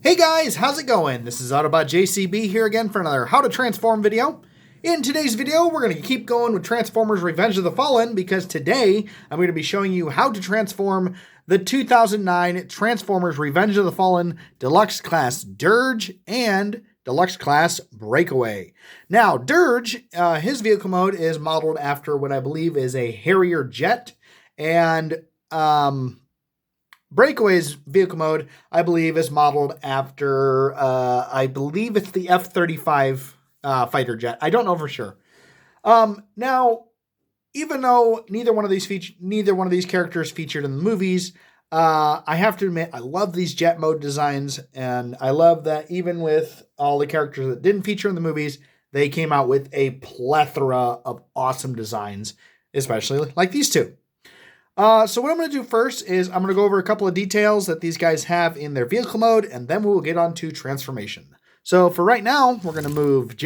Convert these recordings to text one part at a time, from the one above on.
Hey guys, how's it going? This is Autobot JCB here again for another How to Transform video. In today's video, we're going to keep going with Transformers Revenge of the Fallen because today I'm going to be showing you how to transform the 2009 Transformers Revenge of the Fallen Deluxe Class Dirge and Deluxe Class Breakaway. Now, Dirge, his vehicle mode is modeled after what I believe is a Harrier jet, and Breakaway's vehicle mode, I believe, is modeled after, I believe it's the F-35 fighter jet. I don't know for sure. Now, even though neither one of these characters featured in the movies, I have to admit I love these jet mode designs, and I love that even with all the characters that didn't feature in the movies, they came out with a plethora of awesome designs, especially like these two. So what I'm going to do first is I'm going to go over a couple of details that these guys have in their vehicle mode, and then we'll get on to transformation. So for right now, we're going to move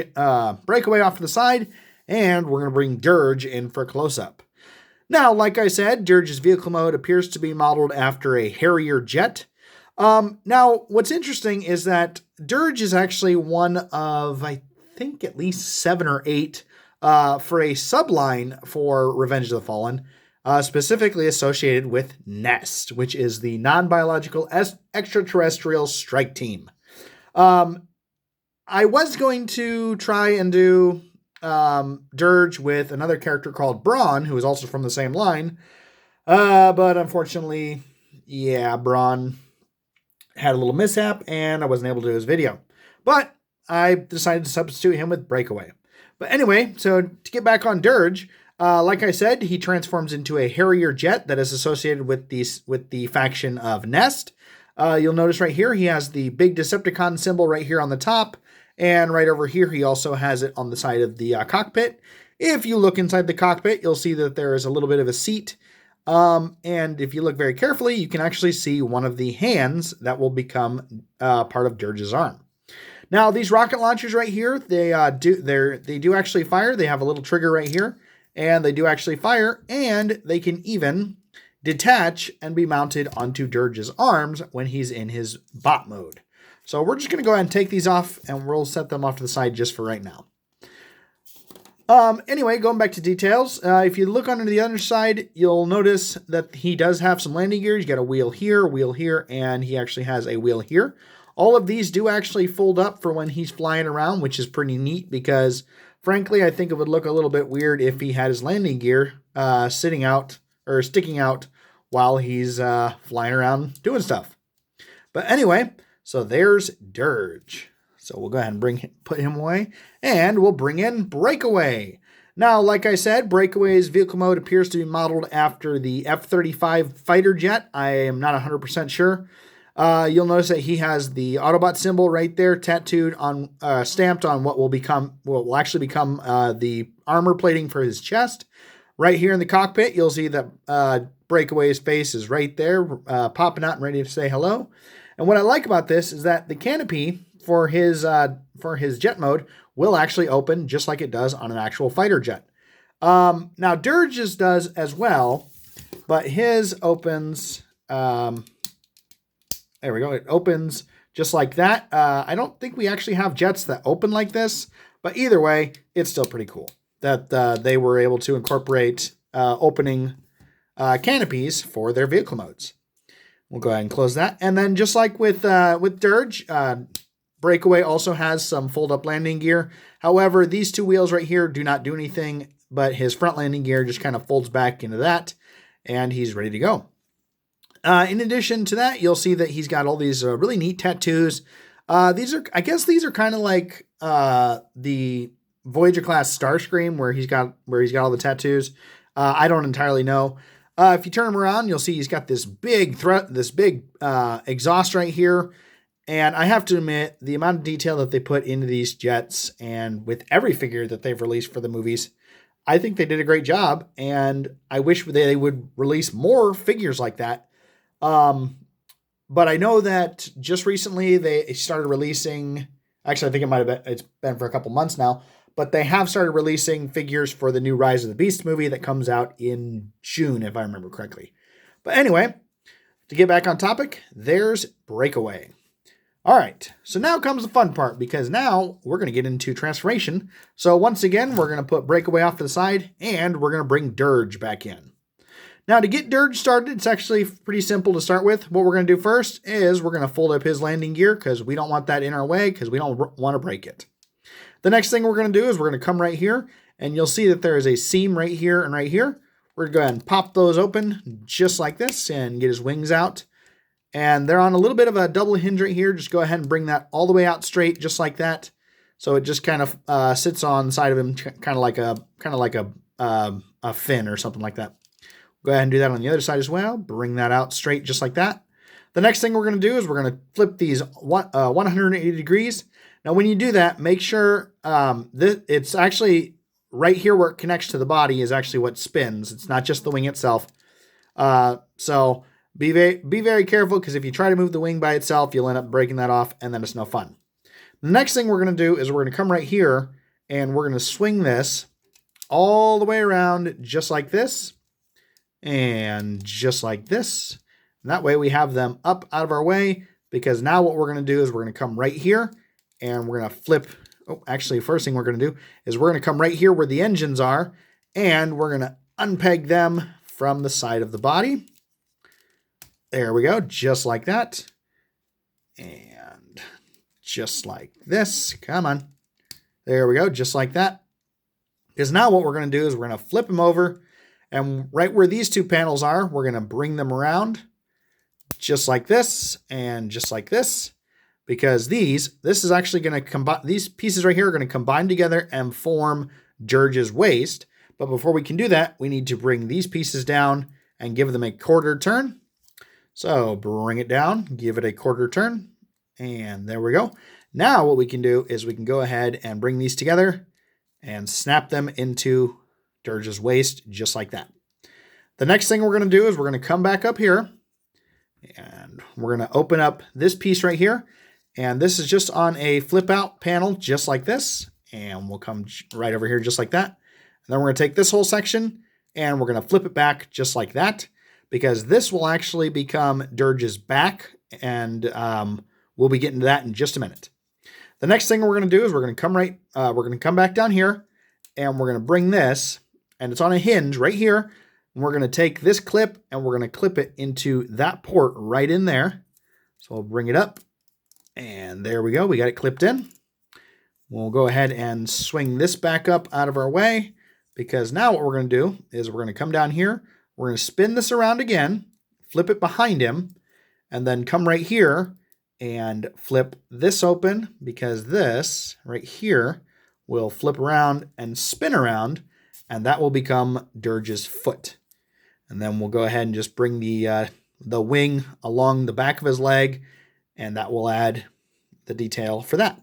Breakaway off to the side, and we're going to bring Dirge in for a close-up. Now, like I said, Dirge's vehicle mode appears to be modeled after a Harrier jet. Now, what's interesting is that Dirge is actually one of, I think, at least 7 or 8 for a subline for Revenge of the Fallen, specifically associated with N.E.S.T, which is the Non-Biological Extraterrestrial Strike Team. I was going to try and do Dirge with another character called Brawn, who is also from the same line, but unfortunately, Brawn had a little mishap, and I wasn't able to do his video. But I decided to substitute him with Breakaway. But anyway, so to get back on Dirge, like I said, he transforms into a Harrier jet that is associated with the faction of N.E.S.T. You'll notice right here, he has the big Decepticon symbol right here on the top, and right over here, he also has it on the side of the cockpit. If you look inside the cockpit, you'll see that there is a little bit of a seat, and if you look very carefully, you can actually see one of the hands that will become part of Dirge's arm. Now, these rocket launchers right here, they do actually fire. They have a little trigger right here, and they do actually fire, and they can even detach and be mounted onto Dirge's arms when he's in his bot mode. So we're just going to go ahead and take these off, and we'll set them off to the side just for right now. Anyway, going back to details, if you look under the other side, you'll notice that he does have some landing gear. He's got a wheel here, and he actually has a wheel here. All of these do actually fold up for when he's flying around, which is pretty neat because, frankly, I think it would look a little bit weird if he had his landing gear sticking out while he's flying around doing stuff. But anyway, so there's Dirge. So we'll go ahead and put him away, and we'll bring in Breakaway. Now, like I said, Breakaway's vehicle mode appears to be modeled after the F-35 fighter jet. I am not 100% sure. You'll notice that he has the Autobot symbol right there, tattooed on, stamped on what will actually become the armor plating for his chest. Right here in the cockpit, you'll see that Breakaway's face is right there, popping out and ready to say hello. And what I like about this is that the canopy for his jet mode will actually open just like it does on an actual fighter jet. Now, Dirge's does as well, but his opens. There we go. It opens just like that. I don't think we actually have jets that open like this, but either way, it's still pretty cool that they were able to incorporate opening canopies for their vehicle modes. We'll go ahead and close that. And then just like with Dirge, Breakaway also has some fold-up landing gear. However, these two wheels right here do not do anything, but his front landing gear just kind of folds back into that, and he's ready to go. In addition to that, you'll see that he's got all these really neat tattoos. These are kind of like the Voyager class Starscream, where he's got all the tattoos. I don't entirely know. If you turn him around, you'll see he's got this big exhaust right here. And I have to admit, the amount of detail that they put into these jets, and with every figure that they've released for the movies, I think they did a great job. And I wish they would release more figures like that. But I know that just recently they started releasing, actually I think it's been for a couple months now, but they have started releasing figures for the new Rise of the Beast movie that comes out in June, if I remember correctly. But anyway, to get back on topic, there's Breakaway. All right, so now comes the fun part, because now we're going to get into transformation. So once again, we're going to put Breakaway off to the side, and we're going to bring Dirge back in. Now to get Dirge started, it's actually pretty simple to start with. What we're going to do first is we're going to fold up his landing gear, because we don't want that in our way, because we don't want to break it. The next thing we're going to do is we're going to come right here, and you'll see that there is a seam right here and right here. We're going to go ahead and pop those open just like this and get his wings out. And they're on a little bit of a double hinge right here. Just go ahead and bring that all the way out straight, just like that. So it just kind of sits on the side of him, kind of like a fin or something like that. Go ahead and do that on the other side as well. Bring that out straight, just like that. The next thing we're going to do is we're going to flip these 180 degrees. Now, when you do that, make sure it's actually right here where it connects to the body is actually what spins. It's not just the wing itself. So be very careful, because if you try to move the wing by itself, you'll end up breaking that off, and then it's no fun. The next thing we're going to do is we're going to come right here, and we're going to swing this all the way around just like this, and just like this. And that way we have them up out of our way, because now what we're going to do is we're going to come right here, and we're going to flip. Oh, actually, first thing we're going to do is we're going to come right here where the engines are, and we're going to unpeg them from the side of the body. There we go, just like that. And just like this. Come on. There we go, just like that. Because now what we're going to do is we're going to flip them over, and right where these two panels are, we're going to bring them around just like this and just like this. Because this is actually going to combine, these pieces right here are going to combine together and form Dirge's waist. But before we can do that, we need to bring these pieces down and give them a quarter turn. So bring it down, give it a quarter turn, and there we go. Now what we can do is we can go ahead and bring these together and snap them into Dirge's waist, just like that. The next thing we're going to do is we're going to come back up here, and we're going to open up this piece right here. And this is just on a flip out panel, just like this. And we'll come right over here just like that. And then we're going to take this whole section, and we're going to flip it back just like that, because this will actually become Dirge's back, and we'll be getting to that in just a minute. The next thing we're going to do is we're going to come back down here, and we're going to bring this, and it's on a hinge right here, and we're going to take this clip, and we're going to clip it into that port right in there. So we'll bring it up, and there we go. We got it clipped in. We'll go ahead and swing this back up out of our way, because now what we're going to do is we're going to come down here. We're going to spin this around again, flip it behind him, and then come right here and flip this open, because this right here will flip around and spin around, and that will become Dirge's foot. And then we'll go ahead and just bring the wing along the back of his leg, and that will add the detail for that.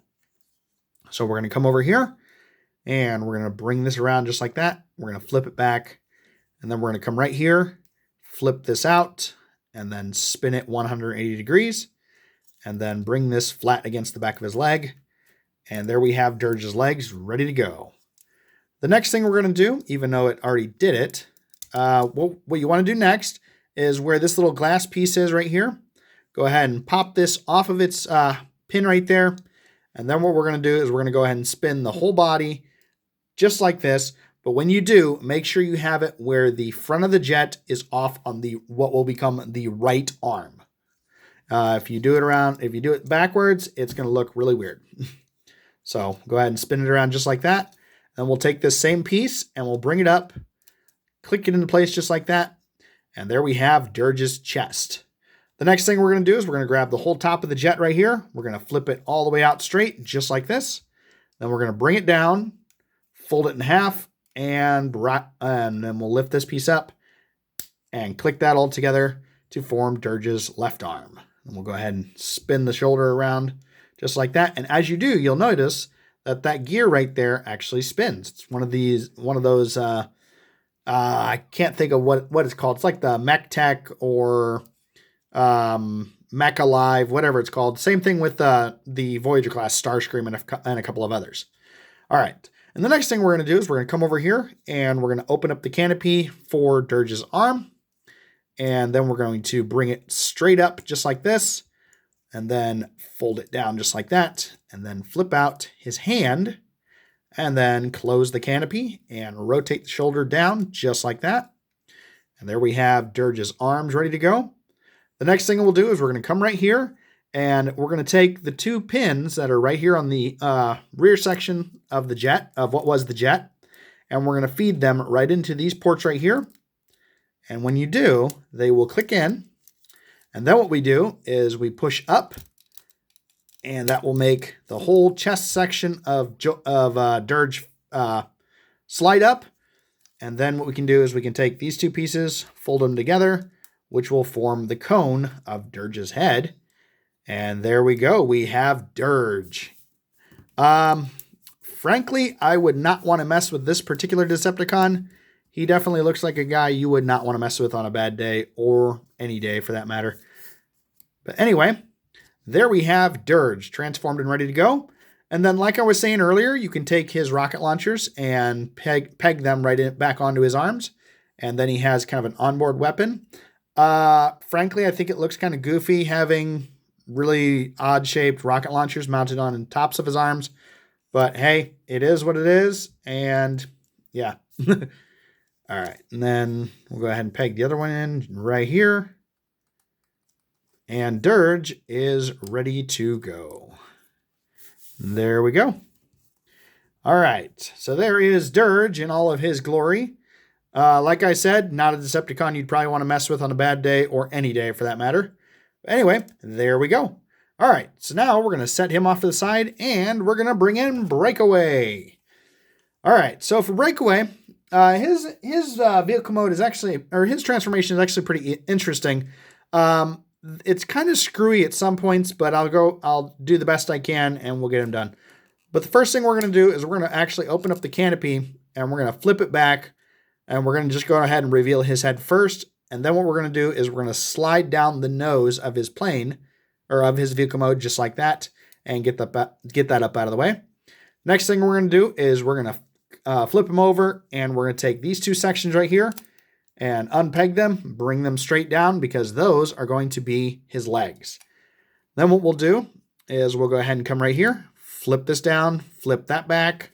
So we're going to come over here, and we're going to bring this around just like that. We're going to flip it back, and then we're going to come right here, flip this out, and then spin it 180 degrees, and then bring this flat against the back of his leg. And there we have Dirge's legs ready to go. The next thing we're going to do, even though it already did it, what you want to do next is where this little glass piece is right here. Go ahead and pop this off of its pin right there. And then what we're going to do is we're going to go ahead and spin the whole body just like this. But when you do, make sure you have it where the front of the jet is off on what will become the right arm. If you do it backwards, it's going to look really weird. So go ahead and spin it around just like that. And we'll take this same piece and we'll bring it up, click it into place just like that. And there we have Dirge's chest. The next thing we're going to do is we're going to grab the whole top of the jet right here. We're going to flip it all the way out straight, just like this. Then we're going to bring it down, fold it in half, and then we'll lift this piece up and click that all together to form Dirge's left arm. And we'll go ahead and spin the shoulder around just like that. And as you do, you'll notice that gear right there actually spins. It's one of those, I can't think of what it's called. It's like the MechTech or Mech Alive, whatever it's called. Same thing with the Voyager class Starscream and a couple of others. All right. And the next thing we're going to do is we're going to come over here and we're going to open up the canopy for Dirge's arm. And then we're going to bring it straight up just like this. and then fold it down just like that, and then flip out his hand, and then close the canopy and rotate the shoulder down just like that. And there we have Dirge's arms ready to go. The next thing we'll do is we're going to come right here, and we're going to take the 2 pins that are right here on the rear section of the jet, of what was the jet, and we're going to feed them right into these ports right here. And when you do, they will click in. And then what we do is we push up, and that will make the whole chest section of Dirge slide up. And then what we can do is we can take these 2 pieces, fold them together, which will form the cone of Dirge's head. And there we go. We have Dirge. Frankly, I would not want to mess with this particular Decepticon. He definitely looks like a guy you would not want to mess with on a bad day, or any day for that matter. But anyway, there we have Dirge transformed and ready to go. And then, like I was saying earlier, you can take his rocket launchers and peg them back onto his arms. And then he has kind of an onboard weapon. Frankly, I think it looks kind of goofy having really odd-shaped rocket launchers mounted on the tops of his arms. But hey, it is what it is. And yeah. All right, and then we'll go ahead and peg the other one in right here. And Dirge is ready to go. There we go. All right, so there is Dirge in all of his glory. Like I said, not a Decepticon you'd probably want to mess with on a bad day, or any day for that matter. But anyway, there we go. All right, so now we're going to set him off to the side, and we're going to bring in Breakaway. All right, so for Breakaway, his vehicle mode is actually, or his transformation is actually pretty interesting. It's kind of screwy at some points, but I'll do the best I can, and we'll get him done. But the first thing we're going to do is we're going to actually open up the canopy, and we're going to flip it back, and we're going to just go ahead and reveal his head first. And then what we're going to do is we're going to slide down the nose of his plane, or of his vehicle mode, just like that, and get that up out of the way. Next thing we're going to do is we're going to flip him over, and we're going to take these 2 sections right here and unpeg them, bring them straight down, because those are going to be his legs. Then what we'll do is we'll go ahead and come right here, flip this down, flip that back,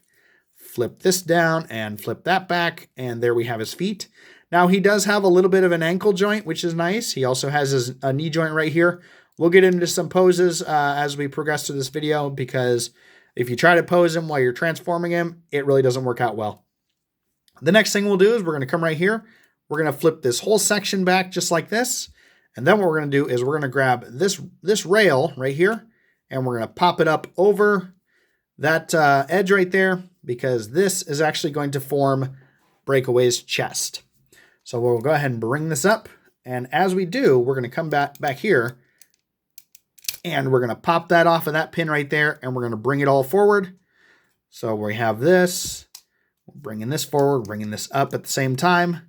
flip this down, and flip that back, and there we have his feet. Now he does have a little bit of an ankle joint, which is nice. He also has a knee joint right here. We'll get into some poses as we progress through this video, because if you try to pose him while you're transforming him, it really doesn't work out well. The next thing we'll do is we're going to come right here. We're going to flip this whole section back just like this. And then what we're going to do is we're going to grab this rail right here, and we're going to pop it up over that edge right there, because this is actually going to form Breakaway's chest. So we'll go ahead and bring this up. And as we do, we're going to come back here, and we're going to pop that off of that pin right there, and we're going to bring it all forward. So we have this, bringing this forward, bringing this up at the same time.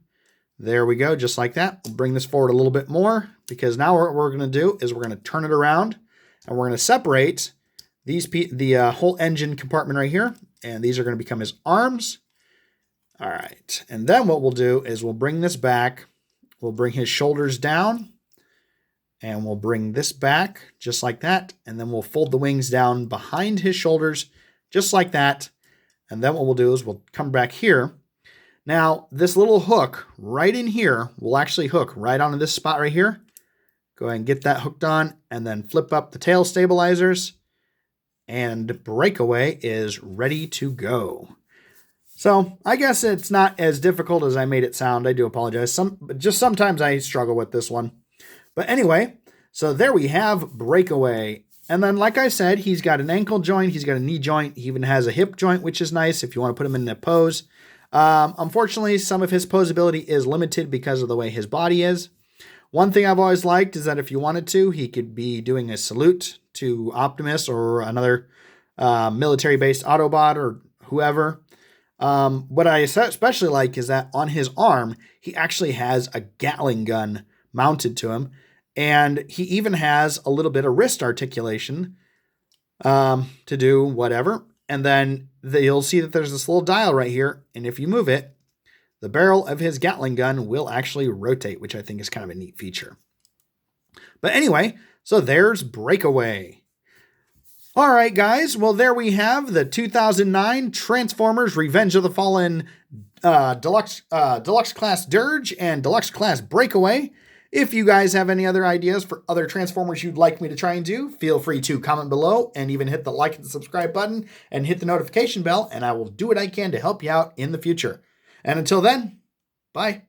There we go, just like that. We'll bring this forward a little bit more, because now what we're going to do is we're going to turn it around, and we're going to separate the whole engine compartment right here, and these are going to become his arms. All right, and then what we'll do is we'll bring this back. We'll bring his shoulders down, and we'll bring this back just like that, and then we'll fold the wings down behind his shoulders just like that. And then what we'll do is we'll come back here. Now, this little hook right in here will actually hook right onto this spot right here. Go ahead and get that hooked on, and then flip up the tail stabilizers, and Breakaway is ready to go. So I guess it's not as difficult as I made it sound. I do apologize. Just sometimes I struggle with this one. But anyway, so there we have Breakaway. And then, like I said, he's got an ankle joint. He's got a knee joint. He even has a hip joint, which is nice if you want to put him in a pose. Unfortunately, some of his posability is limited because of the way his body is. One thing I've always liked is that if you wanted to, he could be doing a salute to Optimus or another military-based Autobot or whoever. What I especially like is that on his arm, he actually has a Gatling gun mounted to him, and he even has a little bit of wrist articulation to do whatever. And then you'll see that there's this little dial right here, and if you move it, the barrel of his Gatling gun will actually rotate, which I think is kind of a neat feature. But anyway, So there's Breakaway. All right, guys. Well, there we have the 2009 Transformers Revenge of the Fallen Deluxe Class Dirge and Deluxe Class Breakaway. If you guys have any other ideas for other Transformers you'd like me to try and do, feel free to comment below and even hit the like and subscribe button and hit the notification bell, and I will do what I can to help you out in the future. And until then, bye.